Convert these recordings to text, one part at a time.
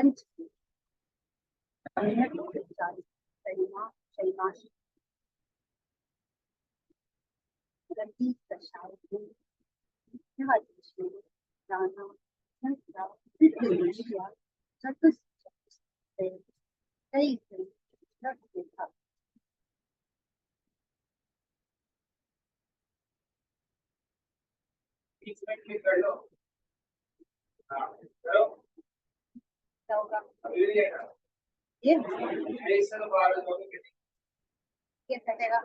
पंच शैमा शैमाश गति कषाय राणा संस्था विद्या कई कई रख देखा ये फटेगा।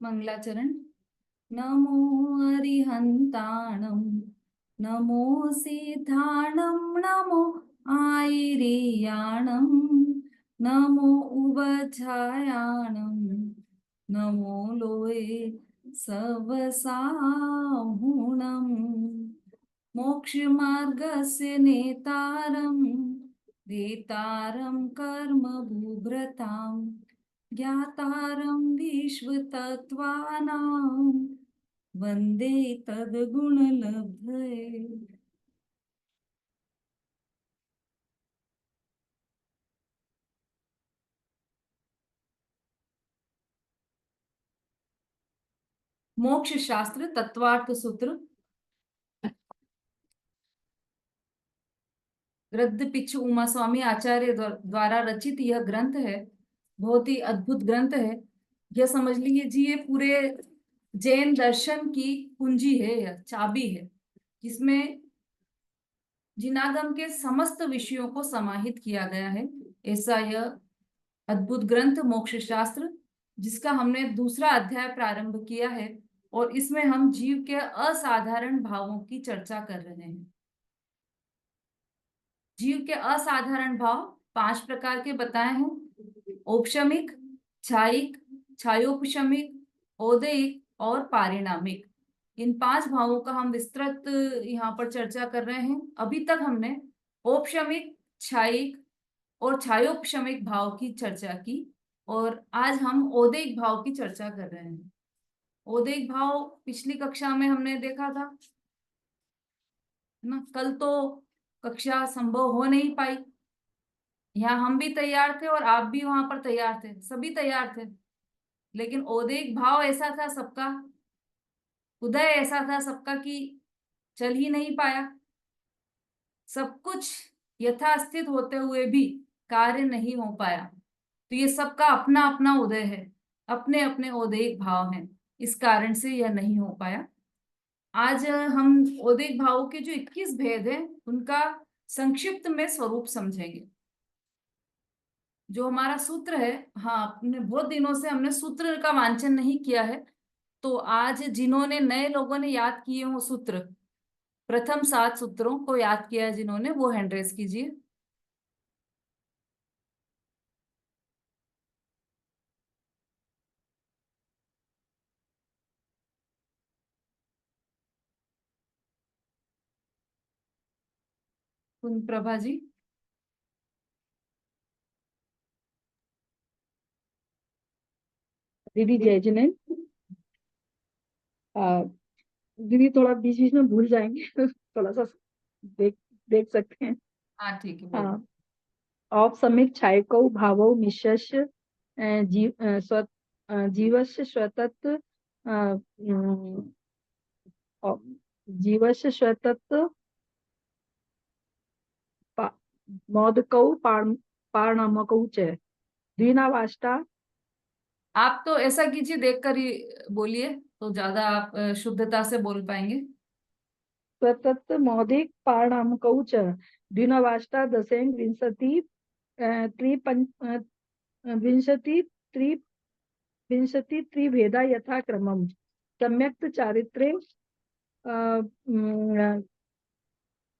मंगलाचरण। नमो अरिहंताणं नमो सिद्धाणं नमो आयिरियाणं नमो उवझायाणं नमो लोये सवसाहुणं मोक्षमार्गस्य नेतारं वेतारं कर्मभूभृतां ज्ञातारं विश्वतत्त्वानां वंदे तद्गुणलब्धये। मोक्ष शास्त्र तत्वार्थ सूत्र गद्य पिच्छु उमा स्वामी आचार्य द्वारा रचित यह ग्रंथ है। बहुत ही अद्भुत ग्रंथ है। यह समझ लीजिए जी, ये पूरे जैन दर्शन की कुंजी है, यह चाबी है, जिसमें जिनागम के समस्त विषयों को समाहित किया गया है। ऐसा यह अद्भुत ग्रंथ मोक्ष शास्त्र, जिसका हमने दूसरा अध्याय प्रारंभ किया है, और इसमें हम जीव के असाधारण भावों की चर्चा कर रहे हैं। जीव के असाधारण भाव 5 प्रकार के बताए हैं: औपशमिक, छायिक, छायोपशमिक, औदयिक और पारिणामिक। इन 5 भावों का हम विस्तृत यहाँ पर चर्चा कर रहे हैं। अभी तक हमने औपशमिक, छायिक और छायोपशमिक भाव की चर्चा की, और आज हम औदयिक भाव की चर्चा कर रहे हैं। औदयिक भाव पिछली कक्षा में हमने देखा था, है ना। कल तो कक्षा संभव हो नहीं पाई, यहाँ हम भी तैयार थे और आप भी वहां पर तैयार थे, सभी तैयार थे, लेकिन औदयिक भाव ऐसा था सबका, उदय ऐसा था सबका कि चल ही नहीं पाया। सब कुछ यथास्थित होते हुए भी कार्य नहीं हो पाया। तो ये सबका अपना अपना उदय है, अपने अपने औदयिक भाव हैं, इस कारण से यह नहीं हो पाया। आज हम औदयिक भावों के जो 21 भेद हैं उनका संक्षिप्त में स्वरूप समझेंगे। जो हमारा सूत्र है, हाँ, अपने बहुत दिनों से हमने सूत्र का वांचन नहीं किया है, तो आज जिन्होंने, नए लोगों ने याद किए हो सूत्र, प्रथम 7 सूत्रों को याद किया है जिन्होंने, वो हैंड रेस कीजिए। कुंद प्रभा जी। दीदी जय जिनेन्द्र। दीदी थोड़ा बीच बीच में भूल जाएंगे थोड़ा सा देख देख सकते हैं। हाँ ठीक है, बोलो। हाँ, औपसमिक छायकौ भावौ मिश्रस्य जीवस्य स्वतत्व जीवस्य स्वतत्व मौदकौ पारणामकौ च द्विनावाष्टा। आप तो ऐसा कीजिए, देखकर ही बोलिए तो ज्यादा आप शुद्धता से बोल पाएंगे। स्वतत्व मौदिक पारणामकौ च द्विनावाष्टा दशेन विंशति विंशति त्रि विंशति त्रिभेदा यथा क्रमम सम्यक्त चारित्रे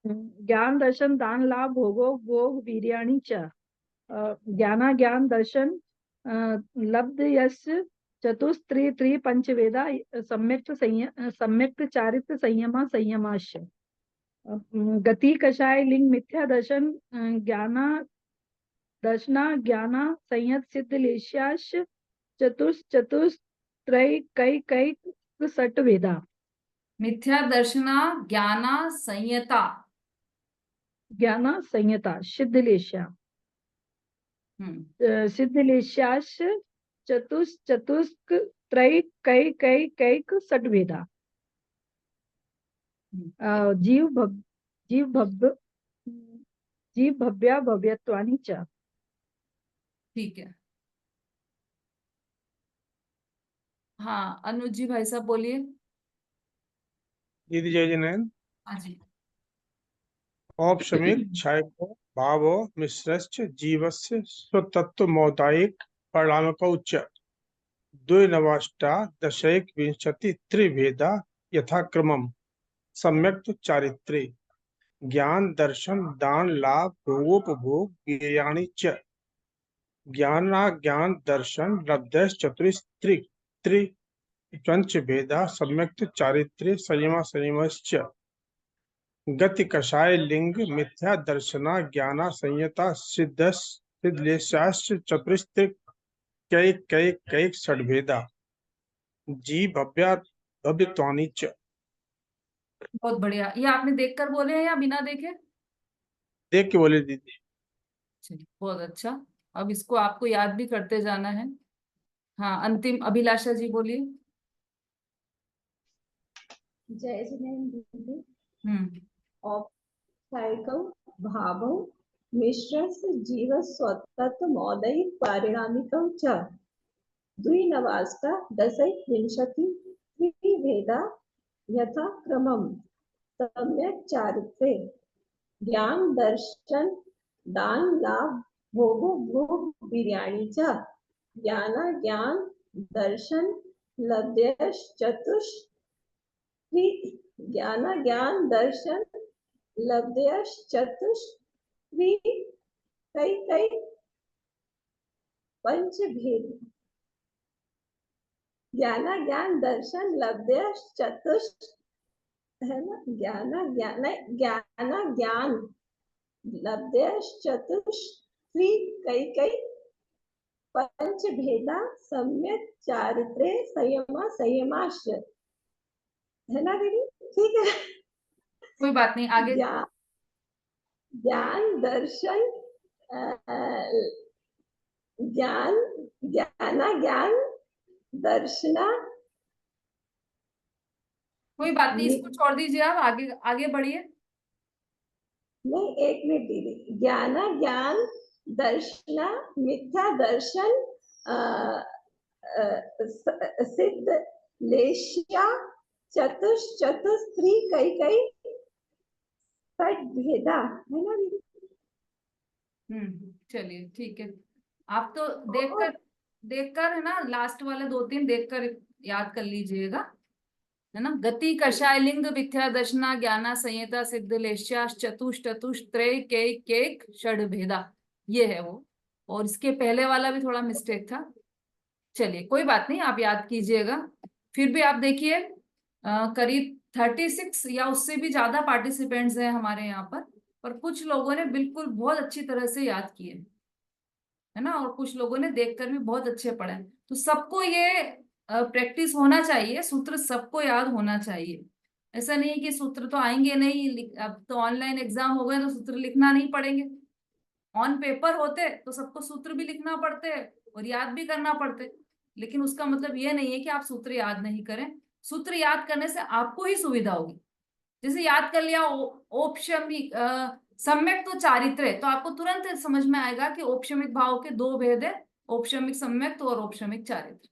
ज्ञान दर्शन दान लाभ भोगो भोग वीर्याणि च ज्ञाना ज्ञान दर्शन लब्ध यश चतुस्त्री त्रि पंचवेदा सम्यक्त चारित्र संयमा संयमाश गति कषाय लिंग मिथ्या दर्शन ज्ञाना दर्शना ज्ञाना संयत सिद्ध लेश्याश चतुस्त्रय कई कई सट वेदा। मिथ्या दर्शना ज्ञाना संयता। ज्ञाना संयता सिद्धलेश्या सिद्धलेश्याश चतुष्क त्रय कई कई कैक सट वेदा। जीव भव्या भव्यत्वानि च। ठीक है। हाँ अनुज जी, भाई साहब बोलिए। दीदी जय जिनेन्द्र। हाँ जी। औपशमिक छायको भावो मिश्रश्च जीवस्य स्वतत्व मौदायिक परिणामकौ च द्विनवाष्टा दशैक विंशति त्रिभेदा यथाक्रमम् सम्यक्त चारित्रे ज्ञान दर्शन दान लाभ भोगोपभोग वीर्याणि च ज्ञान दर्शन लब्धश्चतुस्त्री त्रि पंचभेदा सम्यक्त चारित्रे संयमा संयमश्च गति कषाय लिंग मिथ्या दर्शना ज्ञाना संयता सिद्धलेशाश्च चतुस्त्रिक कई कई कई षड्भेदा जी भव्या भव्यत्वानि च। बहुत बढ़िया। ये आपने देखकर बोले हैं या बिना देखे? देख के बोले दीदी। चलिए, बहुत अच्छा। अब इसको आपको याद भी करते जाना है। हाँ अंतिम अभिलाषा जी बोलिए। जय जिनेन्द्र दीदी। हम्म। औपचारिकौ भावौ मिश्रस्य जीवस्वतत्व मौदैः पारिणामिकौ च द्विनवाष्टा दशैकविंशति त्रिभेदा यथा क्रमम् सम्यक् चारित्रे ज्ञान दर्शन दान लाभ भोगो भोग वीर्याणि च ज्ञाना ज्ञान दर्शन लब्धश्चतुष् ज्ञान ज्ञान दर्शन लब्धश्चतुष्वी कई कई पंचभेद ज्ञान ज्ञान दर्शन लब्धश्चतुष् है ना ज्ञान ज्ञान ज्ञान ज्ञान लब्धश्चतुष्वी कई कई पंचभेदा सम्यक चारित्रे संयमा संयमाश है ना दीदी। ठीक है, कोई बात नहीं, आगे। ज्ञान दर्शन ज्ञान ज्ञान दर्शना। कोई बात नहीं, इसको छोड़ दीजिए, आप आगे आगे बढ़िए। नहीं, एक मिनट दीदी। ज्ञान ज्ञान दर्शना मिथ्या दर्शन सिद्ध लेश्या चतुस्त्री कई कई भेदा है ना दीदी। चलिए ठीक है। आप तो देखकर है ना, लास्ट वाले 2-3 देखकर याद कर लीजिएगा। है ना। गति कषाय लिंग मिथ्या दर्शना ज्ञाना संयता सिद्ध लेश्या चतुष त्रय केक षड भेदा, ये है वो। और इसके पहले वाला भी थोड़ा मिस्टेक था। चलिए कोई बात नहीं, आप याद कीजिएगा। फिर भी आप देखिए करीब 36 या उससे भी ज्यादा पार्टिसिपेंट्स हैं हमारे यहाँ पर कुछ लोगों ने बिल्कुल बहुत अच्छी तरह से याद किए, है ना, और कुछ लोगों ने देखकर भी बहुत अच्छे पढ़े। तो सबको ये प्रैक्टिस होना चाहिए, सूत्र सबको याद होना चाहिए। ऐसा नहीं है कि सूत्र तो आएंगे नहीं, अब तो ऑनलाइन एग्जाम हो गए तो सूत्र लिखना नहीं पड़ेंगे। ऑन पेपर होते तो सबको सूत्र भी लिखना पड़ते और याद भी करना पड़ते, लेकिन उसका मतलब ये नहीं है कि आप सूत्र याद नहीं करें। सूत्र याद करने से आपको ही सुविधा होगी। जैसे याद कर लिया औपशमिक सम्यक तो चारित्र्य, तो आपको तुरंत समझ में आएगा कि औपशमिक भाव के दो भेद है, औपशमिक सम्यक तो और औपशमिक चारित्र्य।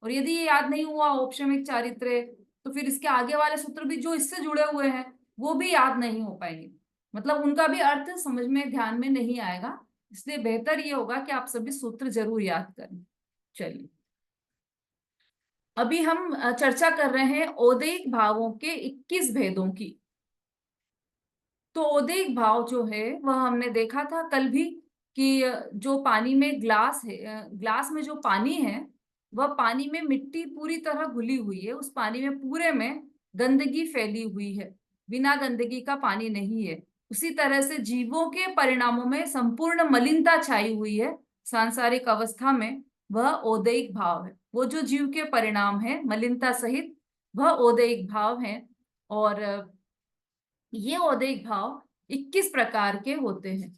और यदि ये याद नहीं हुआ औपशमिक चारित्र्य, तो फिर इसके आगे वाले सूत्र भी जो इससे जुड़े हुए हैं वो भी याद नहीं हो पाएंगे, मतलब उनका भी अर्थ समझ में ध्यान में नहीं आएगा। इसलिए बेहतर ये होगा कि आप सभी सूत्र जरूर याद करें। चलिए अभी हम चर्चा कर रहे हैं औदेयिक भावों के 21 भेदों की। तो औदेयिक भाव जो है वह हमने देखा था कल भी कि जो पानी में ग्लास है, ग्लास में जो पानी है वह पानी में मिट्टी पूरी तरह घुली हुई है, उस पानी में पूरे में गंदगी फैली हुई है, बिना गंदगी का पानी नहीं है। उसी तरह से जीवों के परिणामों में संपूर्ण मलिनता छाई हुई है सांसारिक अवस्था में, वह औदेयिक भाव है। वो जो जीव के परिणाम है मलिनता सहित, वह औदेयिक भाव है। और ये औदेयिक भाव 21 प्रकार के होते हैं।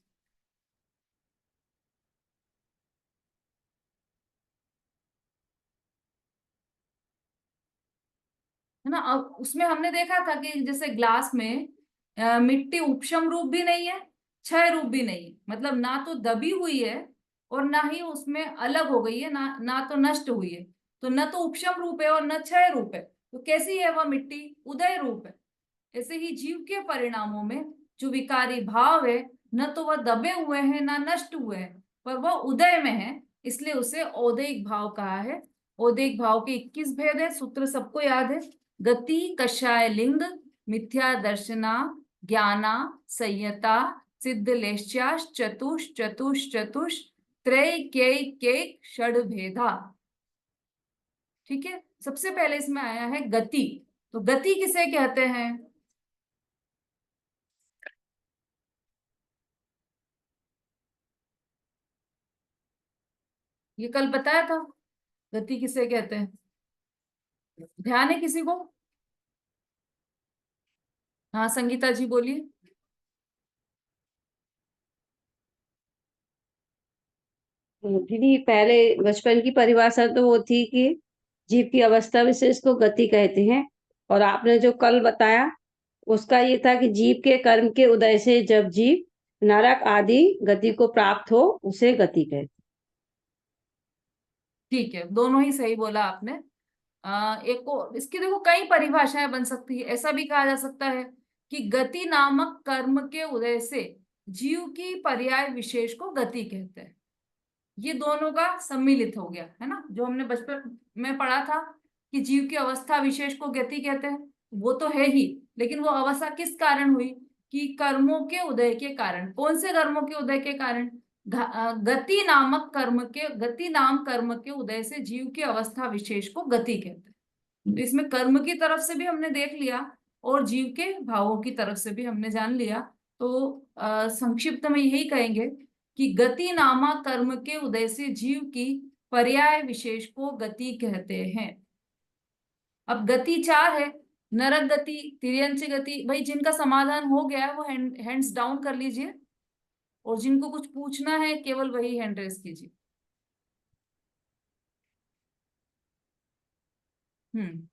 है ना। अब उसमें हमने देखा था कि जैसे ग्लास में मिट्टी उपशम रूप भी नहीं है, क्षय रूप भी नहीं, मतलब ना तो दबी हुई है और ना ही उसमें अलग हो गई है, ना तो नष्ट हुई है। तो न तो उपशम रूप है और न क्षय रूप है, तो कैसी है वह मिट्टी? उदय रूप है। ऐसे ही जीव के परिणामों में जो विकारी भाव है, न तो वह दबे हुए हैं ना नष्ट हुए हैं, पर वह उदय में है, इसलिए उसे औदेयिक भाव कहा है। औदेयिक भाव के 21 भेद है, सूत्र सबको याद है। गति कषाय लिंग मिथ्या दर्शना ज्ञाना संयता सिद्ध लेश्या चतुष त्रय केक षड भेदा। ठीक है, सबसे पहले इसमें आया है गति। तो गति किसे कहते हैं? ये कल बताया था, गति किसे कहते हैं। ध्यान है किसी को? हाँ संगीता जी बोलिए। दीदी पहले बचपन की परिभाषा तो वो थी कि जीव की अवस्था विशेष को गति कहते हैं, और आपने जो कल बताया उसका ये था कि जीव के कर्म के उदय से जब जीव नरक आदि गति को प्राप्त हो उसे गति कहते हैं। ठीक है, दोनों ही सही बोला आपने। एक को इसकी देखो कई परिभाषाएं बन सकती है। ऐसा भी कहा जा सकता है कि गति नामक कर्म के उदय से जीव की पर्याय विशेष को गति कहते हैं। ये दोनों का सम्मिलित हो गया, है ना। जो हमने बचपन में पढ़ा था कि जीव की अवस्था विशेष को गति कहते हैं, वो तो है ही, लेकिन वो अवस्था किस कारण हुई? कि कर्मों के उदय के कारण। कौन से कर्मों के उदय के कारण? गति नामक कर्म के, गति नाम कर्म के उदय से जीव की अवस्था विशेष को गति कहते हैं। तो इसमें कर्म की तरफ से भी हमने देख लिया और जीव के भावों की तरफ से भी हमने जान लिया। तो संक्षिप्त में यही कहेंगे कि गति नामा कर्म के उदय से जीव की पर्याय विशेष को गति कहते हैं। अब गति 4 है, नरक गति, तिर्यंच गति। भाई जिनका समाधान हो गया है वो हैंड्स डाउन कर लीजिए, और जिनको कुछ पूछना है केवल वही हैंड रेस कीजिए। हम्म।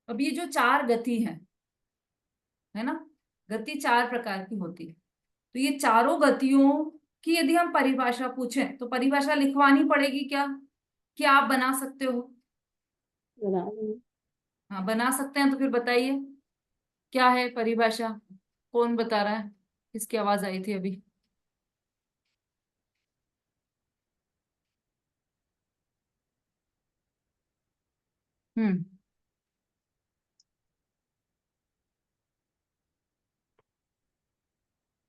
अब ये जो 4 गति है ना, गति 4 प्रकार की होती है। तो ये चारों गतियों की यदि हम परिभाषा पूछें तो परिभाषा लिखवानी पड़ेगी क्या? क्या आप बना सकते हो? हाँ बना सकते हैं, तो फिर बताइए क्या है परिभाषा। कौन बता रहा है? किसकी आवाज आई थी अभी? हम्म।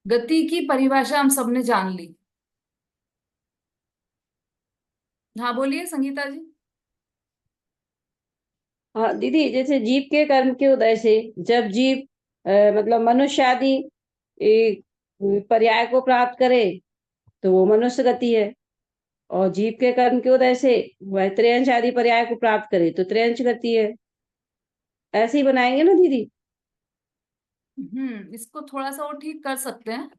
गति की परिभाषा हम सबने जान ली। हाँ बोलिए संगीता जी। हाँ दीदी, जैसे जीव के कर्म के उदय से जब जीव मतलब मनुष्य आदि पर्याय को प्राप्त करे तो वो मनुष्य गति है, और जीव के कर्म के उदय से वह त्रियंश आदि पर्याय को प्राप्त करे तो त्रियंश गति है। ऐसे ही बनाएंगे ना दीदी? इसको थोड़ा सा और ठीक कर सकते हैं।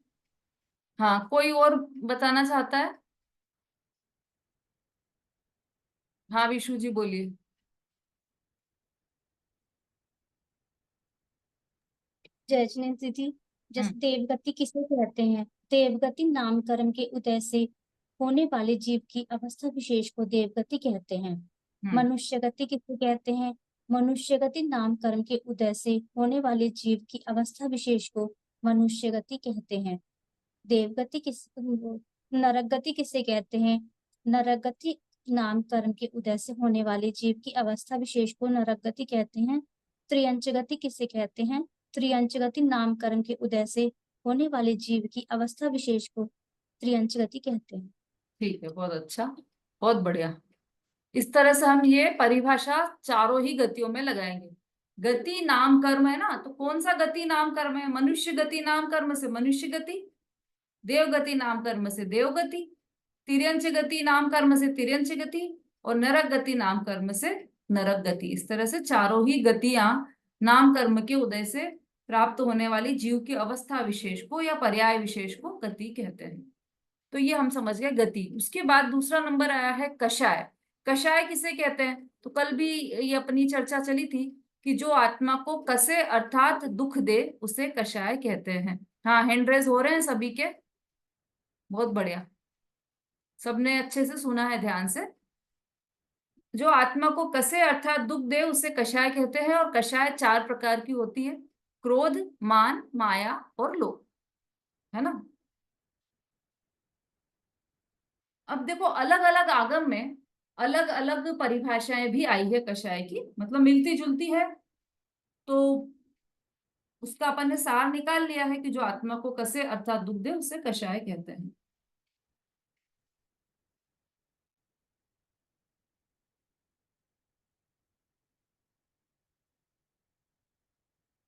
हाँ, कोई और बताना चाहता है? हाँ विशु जी बोलिए। जयचने दीदी, हम्म। जैसे देवगति किसे कहते हैं? देवगति नाम कर्म के उदय से होने वाले जीव की अवस्था विशेष को देवगति कहते हैं। हम्म। मनुष्य गति किसे कहते हैं? मनुष्य गति नाम कर्म के उदय से होने वाले जीव की अवस्था विशेष को मनुष्य गति कहते हैं। देवगति किस नरक गति किसे कहते हैं? नरक गति नाम कर्म के उदय से होने वाले जीव की अवस्था विशेष को नरक गति कहते हैं। त्रियंच गति किसे कहते हैं? त्रियंच गति नाम कर्म के उदय से होने वाले जीव की अवस्था विशेष को त्रियंच गति कहते हैं। ठीक है, बहुत अच्छा, बहुत बढ़िया। इस तरह से हम ये परिभाषा चारों ही गतियों में लगाएंगे। गति नाम कर्म है ना, तो कौन सा गति नाम कर्म है? मनुष्य गति नाम कर्म से मनुष्य गति, देव गति नाम कर्म से देव गति, तिर्यंच गति नाम कर्म से तिर्यंच गति, और नरक गति नाम कर्म से नरक गति। इस तरह से चारों ही गतियां नाम कर्म के उदय से प्राप्त होने वाली जीव की अवस्था विशेष को या पर्याय विशेष को गति कहते हैं। तो ये हम समझ गए गति। उसके बाद दूसरा नंबर आया है कषाय। कषाय किसे कहते हैं? तो कल भी ये अपनी चर्चा चली थी कि जो आत्मा को कसे अर्थात दुख दे उसे कषाय कहते हैं। हाँ, हैंड रेज हो रहे हैं सभी के, बहुत बढ़िया, सबने अच्छे से सुना है ध्यान से। जो आत्मा को कसे अर्थात दुख दे उसे कषाय कहते हैं, और कषाय 4 प्रकार की होती है: क्रोध, मान, माया और लोभ, है ना। अब देखो, अलग अलग आगम में अलग अलग परिभाषाएं भी आई है कषाय की, मतलब मिलती जुलती है। तो उसका अपन ने सार निकाल लिया है कि जो आत्मा को कसे अर्थात दुख दे उसे कषाय कहते हैं।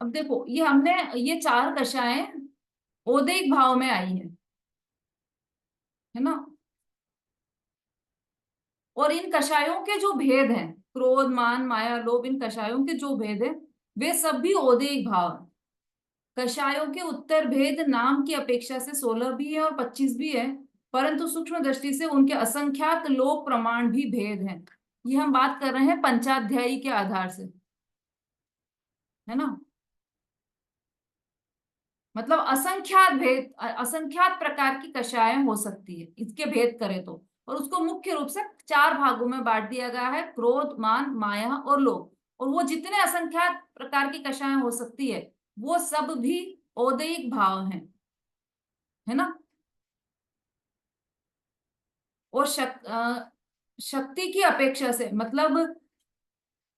अब देखो, ये हमने ये 4 कषाएं ओदैक भाव में आई है ना। और इन कषायों के जो भेद हैं, क्रोध, मान, माया, लोभ, इन कषायों के जो भेद हैं वे सब भी ओदैक भाव हैं। कषायों के उत्तर भेद नाम की अपेक्षा से 16 भी है और 25 भी है, परंतु सूक्ष्म दृष्टि से उनके असंख्यात लोक प्रमाण भी भेद हैं। ये हम बात कर रहे हैं पंचाध्यायी के आधार से, है ना। मतलब असंख्यात भेद, असंख्यात प्रकार की कषायें हो सकती है इसके भेद करें तो। और उसको मुख्य रूप से 4 भागों में बांट दिया गया है: क्रोध, मान, माया और लोभ। और वो जितने असंख्यात प्रकार की कषायें हो सकती है वो सब भी औदैहिक भाव हैं, है ना। और शक्ति की अपेक्षा से, मतलब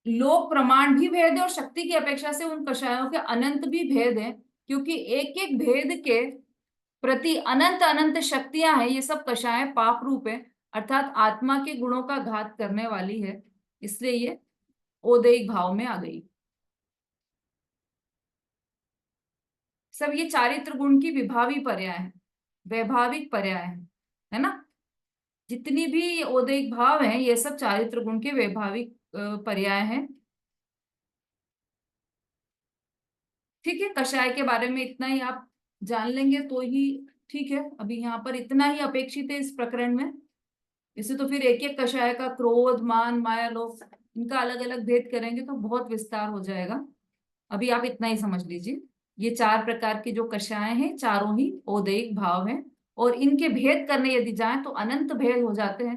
लोक प्रमाण भी भेद है और शक्ति की अपेक्षा से उन कषायों के अनंत भी भेद है, क्योंकि एक एक भेद के प्रति अनंत अनंत शक्तियां हैं। ये सब कषाय पाप रूप है, अर्थात आत्मा के गुणों का घात करने वाली है, इसलिए ये औदैहिक भाव में आ गई। सब ये चारित्र गुण की विभावी पर्याय है, वैभाविक पर्याय है ना। जितनी भी औदैहिक भाव हैं ये सब चारित्र गुण के वैभाविक पर्याय हैं। ठीक है, कषाय के बारे में इतना ही आप जान लेंगे तो ही ठीक है। अभी यहाँ पर इतना ही अपेक्षित है इस प्रकरण में। इसे तो फिर एक एक कषाय का क्रोध, मान, माया, लोभ, इनका अलग अलग भेद करेंगे तो बहुत विस्तार हो जाएगा। अभी आप इतना ही समझ लीजिए, ये 4 प्रकार के जो कषाय हैं चारों ही औदैहिक भाव हैं, और इनके भेद करने यदि जाएं तो अनंत भेद हो जाते हैं,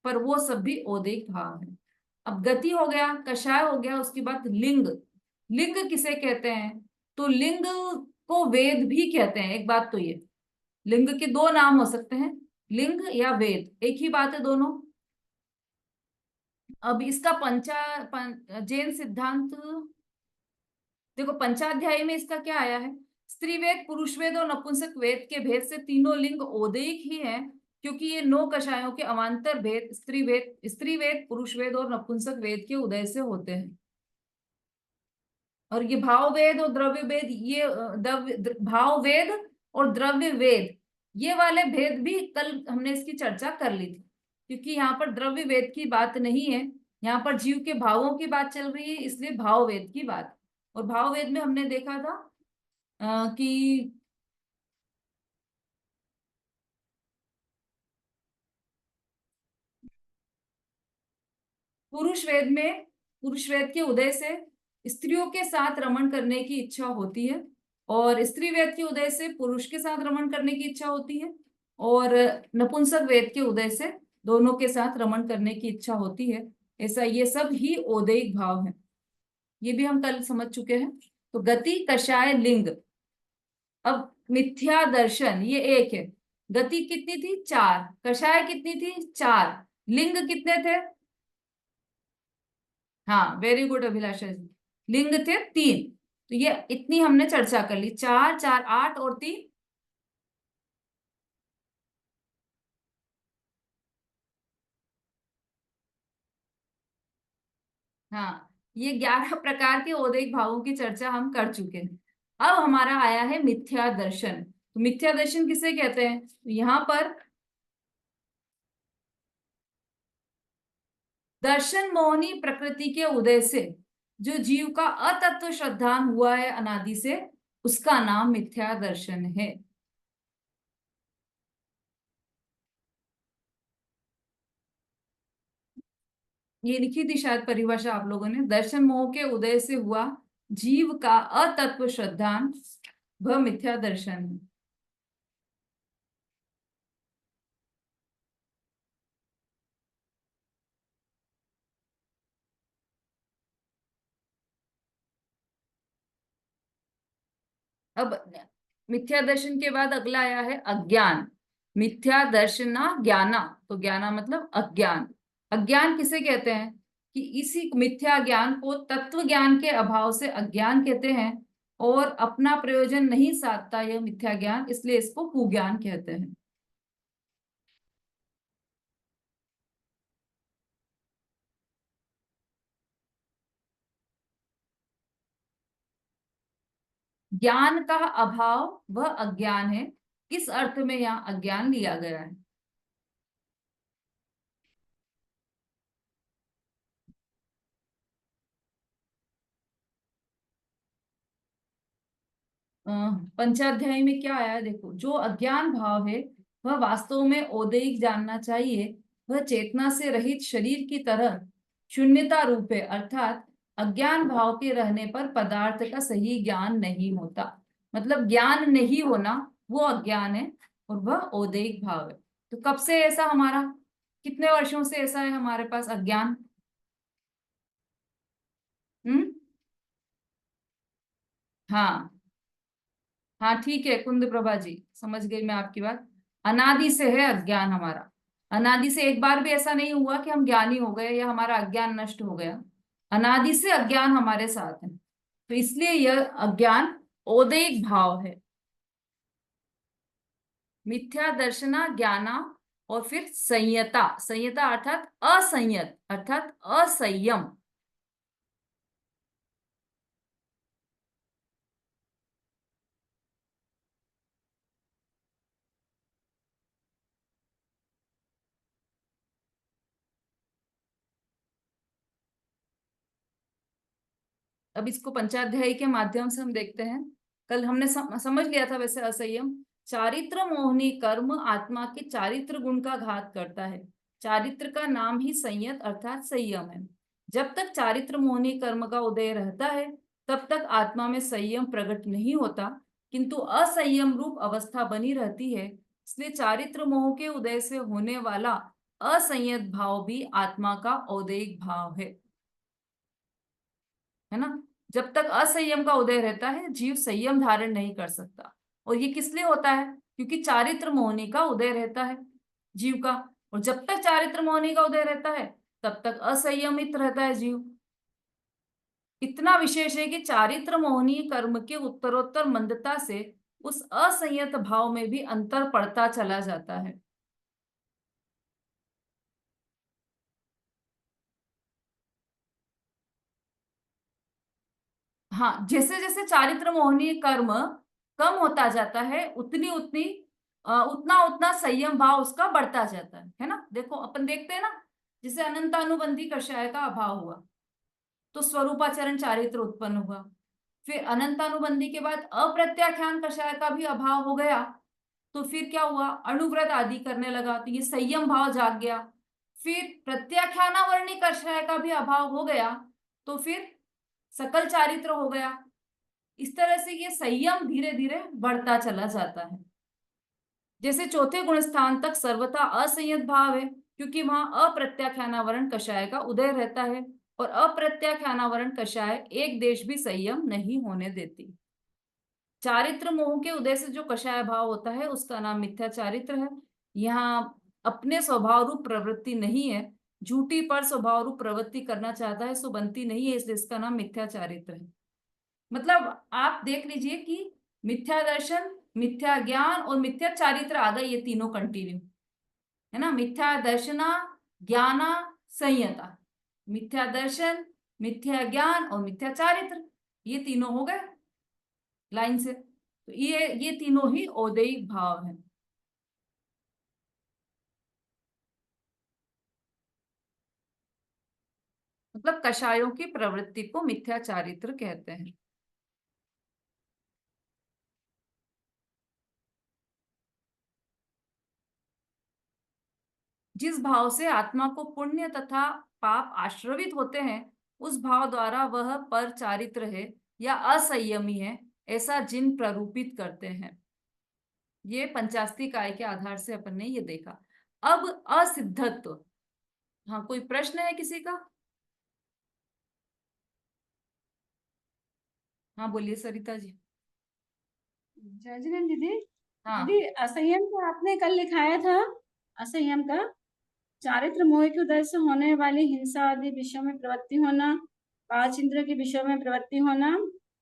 पर वो सब भी औदैहिक भाव है। अब गति हो गया, कषाय हो गया, उसके बाद लिंग। लिंग किसे कहते हैं? तो लिंग को वेद भी कहते हैं। एक बात तो ये, लिंग के 2 नाम हो सकते हैं, लिंग या वेद, एक ही बात है दोनों। अब इसका जैन सिद्धांत देखो, पंचाध्यायी में इसका क्या आया है, स्त्री वेद, पुरुष वेद और नपुंसक वेद के भेद से तीनों लिंग औदैहिक ही हैं, क्योंकि ये 9 कषायों के अवान्तर भेद स्त्री वेद, पुरुष वेद और नपुंसक वेद के उदय से होते हैं। और ये भाव वेद और द्रव्य वेद, ये भाव वेद और द्रव्य वेद, ये वाले भेद भी कल हमने इसकी चर्चा कर ली थी, क्योंकि यहाँ पर द्रव्य वेद की बात नहीं है, यहाँ पर जीव के भावों की बात चल रही है, इसलिए भाव वेद की बात। और भाव वेद में हमने देखा था कि पुरुष वेद के उदय से स्त्रियों के साथ रमण करने की इच्छा होती है, और स्त्री वेद के उदय से पुरुष के साथ रमण करने की इच्छा होती है, और नपुंसक वेद के उदय से दोनों के साथ रमण करने की इच्छा होती है। ऐसा ये सब ही औदैहिक भाव है, ये भी हम कल समझ चुके हैं। तो गति, कषाय, लिंग। अब मिथ्या दर्शन ये एक है, गति कितनी थी 4, कषाय कितनी थी 4, लिंग कितने थे, हाँ वेरी गुड अभिलाषा जी, लिंग थे 3। तो ये इतनी हमने चर्चा कर ली, 4 4 8 और 3, हाँ ये 11 प्रकार के औदैहिक भावों की चर्चा हम कर चुके हैं। अब हमारा आया है मिथ्या दर्शन। तो मिथ्या दर्शन किसे कहते हैं, तो यहाँ पर दर्शन मोहनी प्रकृति के उदय से जो जीव का अतत्व श्रद्धान हुआ है अनादि से, उसका नाम मिथ्या दर्शन है। ये लिखी थी शायद परिभाषा आप लोगों ने, दर्शन मोह के उदय से हुआ जीव का अतत्व श्रद्धान वह मिथ्या दर्शन है। अब मिथ्या दर्शन के बाद अगला आया है अज्ञान। मिथ्या दर्शना ज्ञाना, तो ज्ञाना मतलब अज्ञान। अज्ञान किसे कहते हैं, कि इसी मिथ्या ज्ञान को तत्व ज्ञान के अभाव से अज्ञान कहते हैं, और अपना प्रयोजन नहीं साधता यह मिथ्या ज्ञान, इसलिए इसको कुज्ञान कहते हैं। ज्ञान का अभाव वह अज्ञान है, किस अर्थ में यहाँ अज्ञान लिया गया है। पंचाध्याय में क्या आया है देखो, जो अज्ञान भाव है वह वास्तव में औदैहिक जानना चाहिए, वह चेतना से रहित शरीर की तरह शून्यता रूप है, अर्थात अज्ञान भाव के रहने पर पदार्थ का सही ज्ञान नहीं होता। मतलब ज्ञान नहीं होना वो अज्ञान है, और वह औदैहिक भाव है। तो कब से ऐसा हमारा, कितने वर्षों से ऐसा है हमारे पास अज्ञान, हाँ हाँ ठीक है कुंद प्रभा जी, समझ गई मैं आपकी बात। अनादि से है अज्ञान हमारा, अनादि से एक बार भी ऐसा नहीं हुआ कि हम ज्ञानी हो गए या हमारा अज्ञान नष्ट हो गया। अनादि से अज्ञान हमारे साथ है, तो इसलिए यह अज्ञान औदैहिक भाव है। मिथ्या दर्शना ज्ञाना, और फिर संयता, संयता अर्थात असंयत अर्थात असंयम। अब इसको पंचाध्यायी के माध्यम से हम देखते हैं। कल हमने समझ लिया था वैसे असंयम, चारित्र मोहनी कर्म आत्मा के चारित्र गुण का घात करता है। चारित्र का नाम ही संयत अर्थात संयम है। जब तक चारित्र मोहनी कर्म का उदय रहता है तब तक आत्मा में संयम प्रकट नहीं होता, किंतु असंयम रूप अवस्था बनी रहती है। इसलिए चारित्र मोह के उदय से होने वाला असंयत भाव भी आत्मा का औदैहिक भाव है ना। जब तक असंयम का उदय रहता है जीव संयम धारण नहीं कर सकता, और ये किस लिए होता है, क्योंकि चारित्र मोहनी का उदय रहता है जीव का। और जब तक चारित्र मोहनी का उदय रहता है तब तक असंयमित रहता है जीव। इतना विशेष है कि चारित्र मोहनीय कर्म के उत्तरोत्तर मंदता से उस असंयत भाव में भी अंतर पड़ता चला जाता है। हाँ, जैसे जैसे चारित्र मोहनीय कर्म कम होता जाता है उतनी उतनी उतना उतना संयम भाव उसका बढ़ता जाता है ना। देखो अपन देखते हैं ना, जैसे अनंतानुबंधी कषाय का अभाव हुआ तो स्वरूपाचरण चारित्र उत्पन्न हुआ। फिर अनंतानुबंधी के बाद अप्रत्याख्यान कषाय का भी अभाव हो गया तो फिर क्या हुआ, अणुव्रत आदि करने लगा तो ये संयम भाव जाग गया। फिर प्रत्याख्यानावर्णी कषाय का भी अभाव हो गया तो फिर सकल चारित्र हो गया। इस तरह से ये संयम धीरे धीरे बढ़ता चला जाता है। जैसे चौथे गुण स्थान तक सर्वथा असंयत भाव है क्योंकि वहां अप्रत्याख्यानावरण कषाय का उदय रहता है और अप्रत्याख्यानावरण कषाय एक देश भी संयम नहीं होने देती। चारित्र मोह के उदय से जो कषाय भाव होता है उसका नाम मिथ्या चारित्र है। यहाँ अपने स्वभाव रूप प्रवृत्ति नहीं है, झूठी पर स्वभाव रूप प्रवृत्ति करना चाहता है सो बनती नहीं है, इसलिए इसका नाम मिथ्या चारित्र है। मतलब आप देख लीजिए कि मिथ्या दर्शन, मिथ्या ज्ञान और मिथ्या चारित्र आ गए, ये तीनों कंटिन्यू है ना। मिथ्या दर्शना, ज्ञाना, संयता। मिथ्या दर्शन, मिथ्या ज्ञान और मिथ्या चारित्र, ये तीनों हो गए लाइन से। तो ये तीनों ही औदैहिक भाव हैं। मतलब कषायों की प्रवृत्ति को मिथ्या चारित्र कहते हैं। जिस भाव से आत्मा को पुण्य तथा पाप आश्रवित होते हैं उस भाव द्वारा वह पर चारित्र है या असंयमी है ऐसा जिन प्ररूपित करते हैं। ये पंचास्ती काय के आधार से अपन ने ये देखा। अब असिद्धत्व, हाँ कोई प्रश्न है किसी का? हाँ बोलिए सरिता जी। जय जिनेन्द्र दीदी। हाँ दीदी असंयम का आपने कल लिखाया था, असंयम का चारित्र मोह के उदय से होने वाली हिंसा आदि विषयों में प्रवृत्ति होना, पांच इंद्रियों के विषयों में प्रवृत्ति होना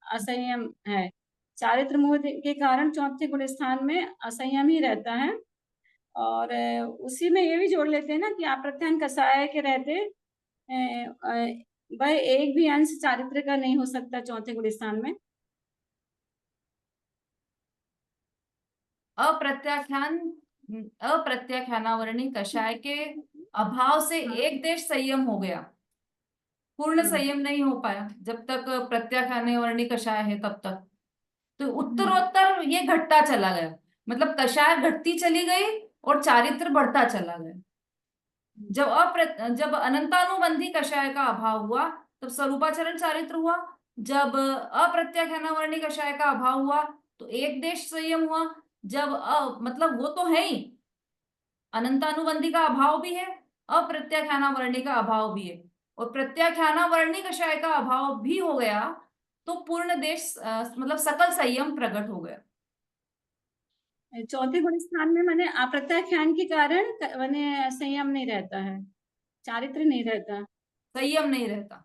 असंयम है। चारित्र मोह के कारण चौथे गुण स्थान में असंयम ही रहता है। और उसी में ये भी जोड़ लेते हैं ना कि अप्रत्यान कषाय के रहते वह एक भी अंश चारित्र का नहीं हो सकता चौथे गुण स्थान में। अप्रत्याख्यान, अप्रत्याख्यानावरणी कषाय के अभाव से एक देश संयम हो गया, पूर्ण संयम नहीं हो पाया जब तक प्रत्याख्यानावरणी कषाय है तब तक। तो उत्तरोत्तर ये घटता चला गया, मतलब कषाय घटती चली गई और चारित्र बढ़ता चला गया। जब अनंतानुबंधी कषाय का अभाव हुआ तब स्वरूपाचरण चारित्र हुआ। जब अप्रत्याख्यानावर्णी कषाय का अभाव हुआ तो एक देश संयम हुआ। जब मतलब वो तो है ही, अनंतानुबंधी का अभाव भी है, अप्रत्याख्यानावर्णी का अभाव भी है और प्रत्याख्यानावर्णी कषाय का अभाव भी हो गया तो पूर्ण देश मतलब सकल संयम प्रकट हो गया। चौथे गुण स्थान में मैंने अप्रत्याख्यान के कारण मैंने संयम नहीं रहता है, चारित्र नहीं रहता, संयम नहीं रहता।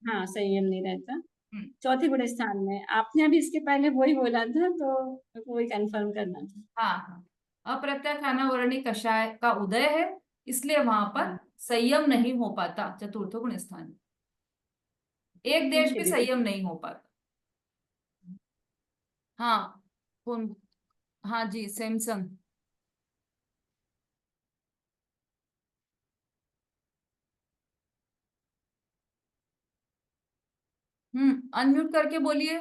हाँ संयम नहीं रहता चौथे गुण स्थान में। आपने अभी इसके पहले वही बोला था तो वही कंफर्म करना था। हाँ हाँ, अप्रत्याख्यानावर्णी कषाय का उदय है इसलिए वहां पर संयम नहीं हो पाता चतुर्थ गुण स्थान में, एक देश भी संयम नहीं हो पाता। हाँ कौन? हाँ जी सैमसंग। अनम्यूट करके बोलिए।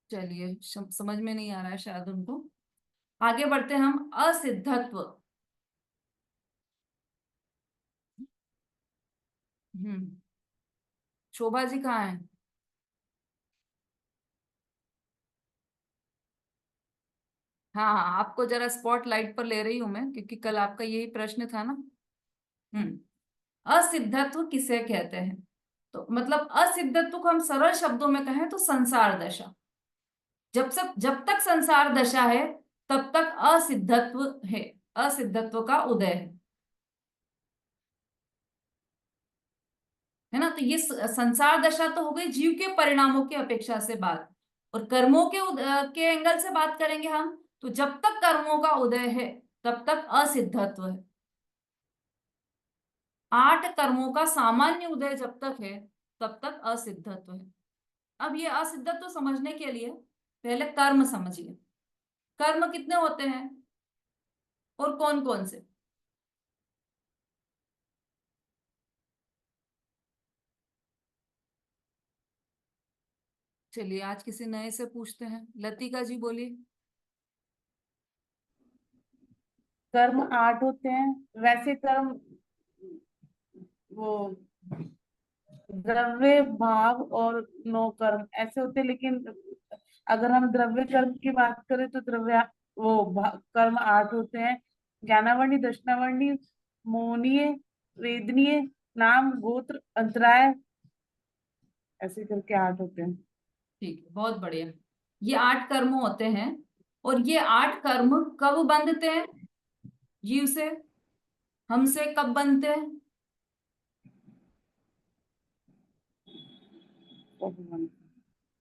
चलिए समझ में नहीं आ रहा है शायद उनको। आगे बढ़ते हैं हम, असिद्धत्व। शोभा जी कहाँ है? हाँ हाँ, आपको जरा स्पॉट लाइट पर ले रही हूं मैं क्योंकि कल आपका यही प्रश्न था ना। असिद्धत्व किसे कहते हैं? तो मतलब असिद्धत्व को हम सरल शब्दों में कहें तो संसार दशा। जब तक संसार दशा है तब तक असिद्धत्व है, असिद्धत्व का उदय है ना। तो ये संसार दशा तो हो गई जीव के परिणामों की अपेक्षा से बात, और कर्मों के एंगल से बात करेंगे हम, तो जब तक कर्मों का उदय है तब तक असिद्धत्व है। 8 कर्मों का सामान्य उदय जब तक है तब तक असिद्धत्व है। अब ये असिद्धत्व समझने के लिए पहले कर्म समझिए। कर्म कितने होते हैं और कौन कौन से? चलिए आज किसी नए से पूछते हैं, लतिका जी बोलिए। कर्म 8 होते हैं। वैसे कर्म वो द्रव्य भाव और 9 कर्म ऐसे होते हैं, लेकिन अगर हम द्रव्य कर्म की बात करें तो कर्म 8 होते हैं। ज्ञानावर्णी, दर्शनावर्णी, मोहनीय, वेदनीय, नाम, गोत्र, अंतराय, ऐसे करके 8 होते हैं। ठीक है, बहुत बढ़िया। ये 8 कर्म होते हैं, और ये 8 कर्म कब बंधते हैं जीव से, हमसे कब बनते हैं?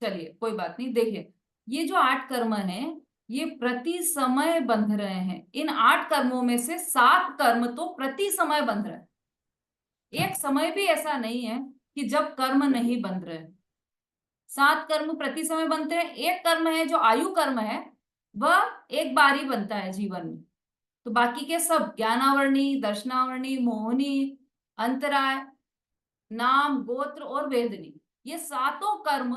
चलिए कोई बात नहीं, देखिए ये जो 8 कर्म हैं ये प्रति समय बंध रहे हैं। इन 8 कर्मों में से 7 कर्म तो प्रति समय बंध रहे हैं। एक समय भी ऐसा नहीं है कि जब कर्म नहीं बंध रहे। 7 कर्म प्रति समय बनते हैं। एक कर्म है जो आयु कर्म है, वह एक बार ही बनता है जीवन में। तो बाकी के सब ज्ञानावर्णी, दर्शनावर्णी, मोहनी, अंतराय, नाम, गोत्र और वेदनी, ये सातों कर्म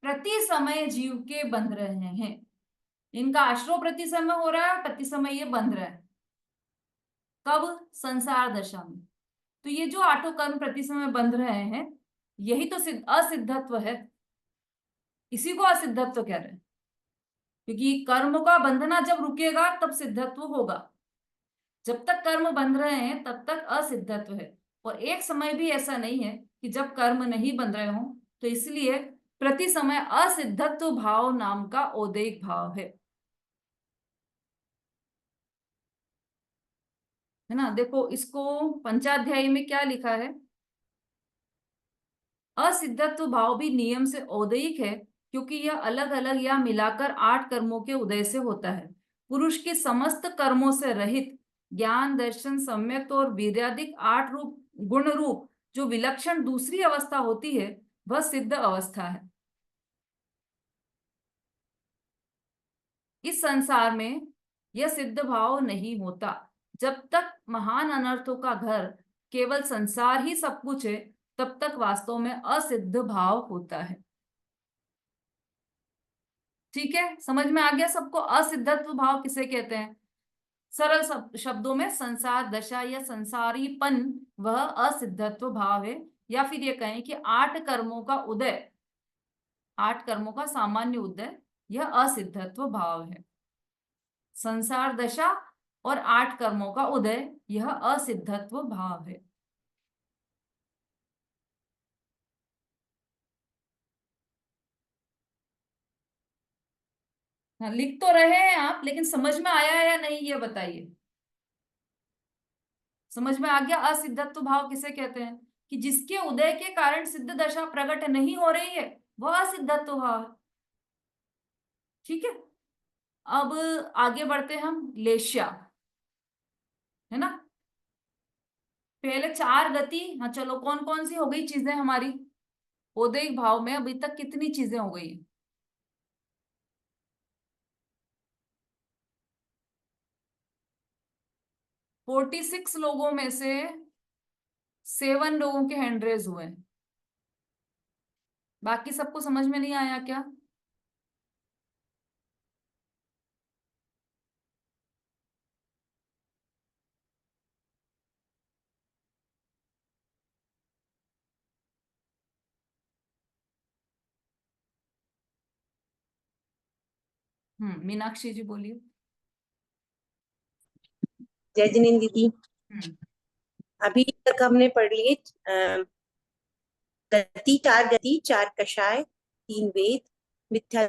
प्रति समय जीव के बंध रहे हैं। इनका आश्रय प्रति समय हो रहा है, प्रति समय ये बंध रहा है। कब? संसार दशा में। तो ये जो 8 कर्म प्रति समय बंध रहे हैं, यही तो असिद्धत्व है। इसी को असिद्धत्व कह रहे हैं, क्योंकि कर्म का बंधना जब रुकेगा तब सिद्धत्व होगा। जब तक कर्म बंध रहे हैं तब तक असिद्धत्व है, और एक समय भी ऐसा नहीं है कि जब कर्म नहीं बंध रहे हों। तो इसलिए प्रति समय असिद्धत्व भाव नाम का औदैहिक भाव है ना। देखो इसको पंचाध्यायी में क्या लिखा है, असिद्धत्व भाव भी नियम से औदैहिक है, क्योंकि यह अलग अलग या मिलाकर 8 कर्मों के उदय से होता है। पुरुष के समस्त कर्मों से रहित ज्ञान, दर्शन, सम्यक और वीर्यादिक 8 रूप गुण रूप जो विलक्षण दूसरी अवस्था होती है, वह सिद्ध अवस्था है। इस संसार में यह सिद्ध भाव नहीं होता। जब तक महान अनर्थों का घर केवल संसार ही सब कुछ है, तब तक वास्तव में असिद्ध भाव होता है। ठीक है, समझ में आ गया सबको असिद्धत्व भाव किसे कहते हैं? सरल शब्दों में संसार दशा या संसारीपन वह असिद्धत्व भाव है। या फिर ये कहें कि 8 कर्मों का उदय, 8 कर्मों का सामान्य उदय, यह असिद्धत्व भाव है। संसार दशा और 8 कर्मों का उदय, यह असिद्धत्व भाव है। हाँ, लिख तो रहे हैं आप, लेकिन समझ में आया है या नहीं ये बताइए। समझ में आ गया असिद्धत्व भाव किसे कहते हैं? कि जिसके उदय के कारण सिद्ध दशा प्रकट नहीं हो रही है, वह असिद्धत्व भाव है। ठीक है, अब आगे बढ़ते हम लेश्या, है ना। पहले 4 गति, हाँ चलो कौन कौन सी हो गई चीजें हमारी औदैहिक भाव में? अभी तक कितनी चीजें हो गई? 46 लोगों में से 7 लोगों के हैंड रेज हुए हैं। बाकी सबको समझ में नहीं आया क्या? मीनाक्षी जी बोलिए। जय जिनेन्द्र दीदी, हम्म अभी तक हमने पढ़ लिए गति, 4 गति, 4 कषाय, 3 वेद, मिथ्या